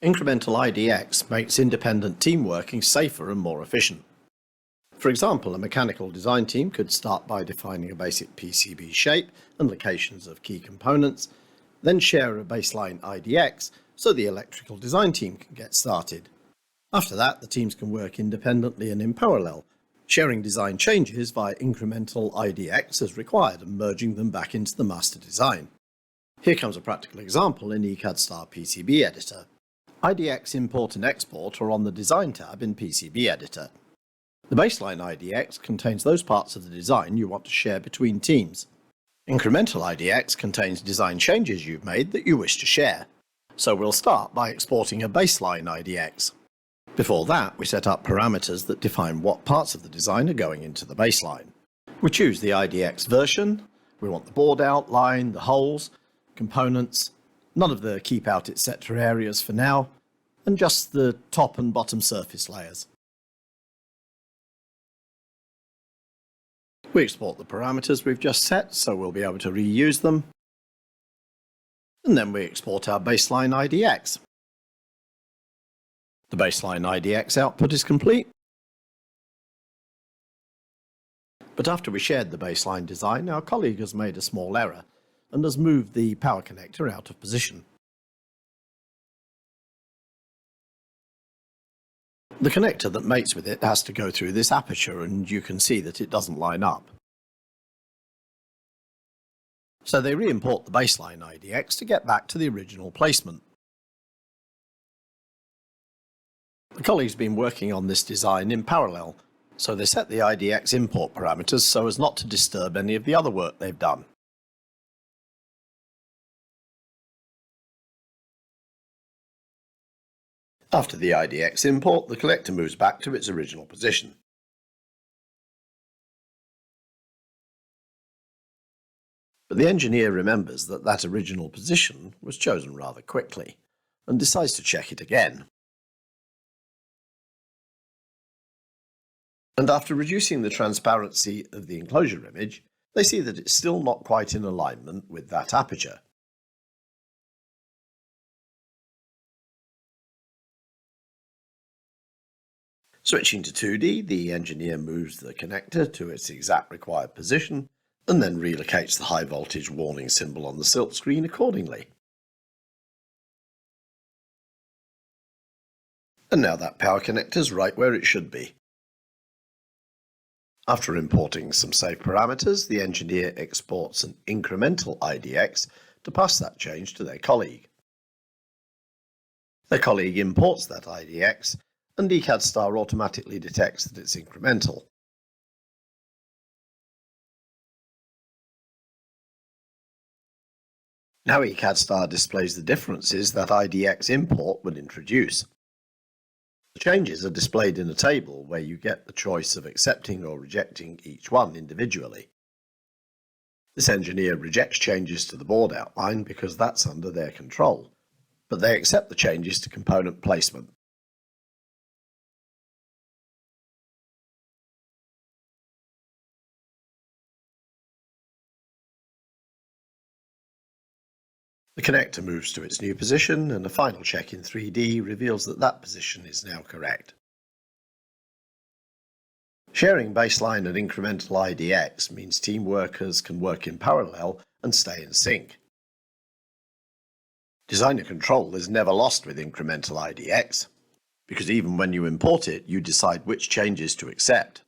Incremental IDX makes independent team working safer and more efficient. For example, a mechanical design team could start by defining a basic PCB shape and locations of key components, then share a baseline IDX so the electrical design team can get started. After that, the teams can work independently and in parallel, sharing design changes via incremental IDX as required and merging them back into the master design. Here comes a practical example in eCADSTAR PCB Editor. IDX import and export are on the Design tab in PCB Editor. The baseline IDX contains those parts of the design you want to share between teams. Incremental IDX contains design changes you've made that you wish to share. So we'll start by exporting a baseline IDX. Before that, we set up parameters that define what parts of the design are going into the baseline. We choose the IDX version, we want the board outline, the holes, components, none of the keep out etc. areas for now, and just the top and bottom surface layers. We export the parameters we've just set, so we'll be able to reuse them. And then we export our baseline IDX. The baseline IDX output is complete. But after we shared the baseline design, our colleague has made a small error and has moved the power connector out of position. The connector that mates with it has to go through this aperture, and you can see that it doesn't line up. So they re-import the baseline IDX to get back to the original placement. The colleague's been working on this design in parallel, so they set the IDX import parameters so as not to disturb any of the other work they've done. After the IDX import, the connector moves back to its original position. But the engineer remembers that that original position was chosen rather quickly and decides to check it again. And after reducing the transparency of the enclosure image, they see that it's still not quite in alignment with that aperture. Switching to 2D, the engineer moves the connector to its exact required position and then relocates the high voltage warning symbol on the silk screen accordingly. And now that power connector's right where it should be. After importing some safe parameters, the engineer exports an incremental IDX to pass that change to their colleague. Their colleague imports that IDX, and eCADSTAR automatically detects that it's incremental. Now eCADSTAR displays the differences that IDX import would introduce. The changes are displayed in a table where you get the choice of accepting or rejecting each one individually. This engineer rejects changes to the board outline because that's under their control, but they accept the changes to component placement. The connector moves to its new position, and a final check in 3D reveals that that position is now correct. Sharing baseline and incremental IDX means team workers can work in parallel and stay in sync. Designer control is never lost with incremental IDX, because even when you import it, you decide which changes to accept.